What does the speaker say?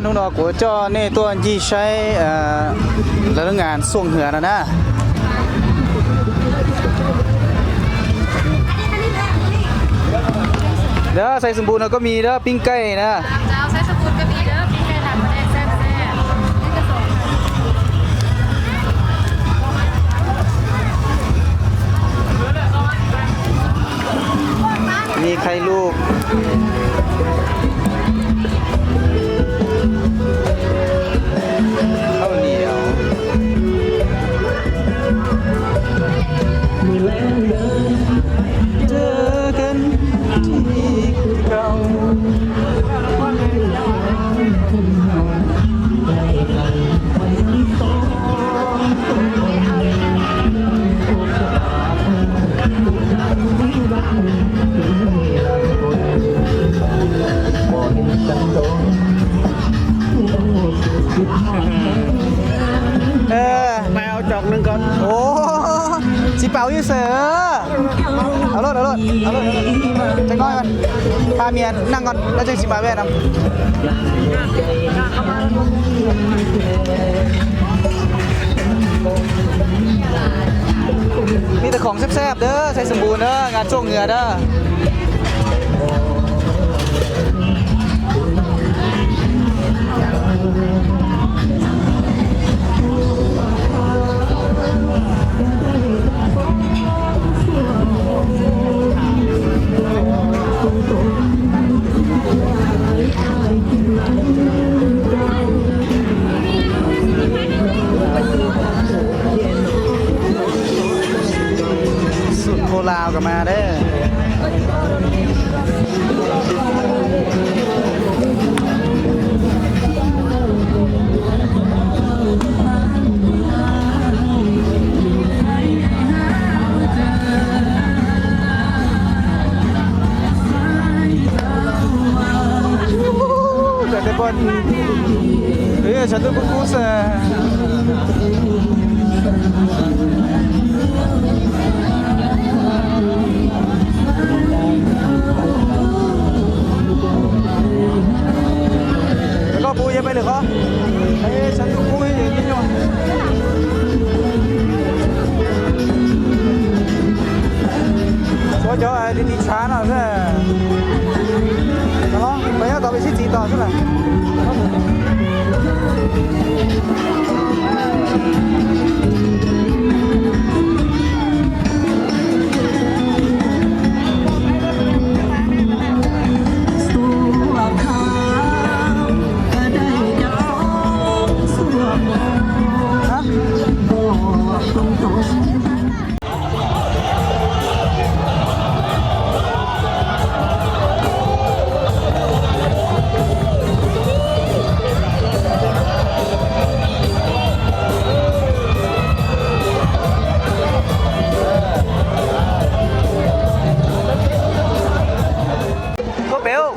นุ่นอกูจอนี่ตัวจีใช้แล้วงานส่งเหือนะเด้อใส่สมบูรณ์ก็มีเด้อปิ้งไก่นะเจ้าใส่สมบูรณ์ก็มีเด้อปิ้งไก่ทำมาแดงแซ่บนี่ก็ส่งมีไข่ลูกข้าวเหนียวเจอกันที่เก่าไปเอาจอกหนึ่งก่อนโอ้สิเป่าอยู่เสือเอารถจะง่อยกันพาเมียนั่งก่อนแล้วจะสิมาแว่นมีแต่ของแซ่บๆเด้อใส่สมบูรณ์เด้องานช่วงเหงื่อเด้อสุดโคลาวกับมาเด้อแต่บนเฮ้ยฉันต้องพูดเสียแล้วก็ปูยังไม่เหลือก็เฮ้ยฉันต้องพูดให้อย่างนี้หน่อยช่วยเจ้าไอ้ดีๆช้าหน่อยเพื่อđó bây giờ tao bị xích gì tao chứ là có béo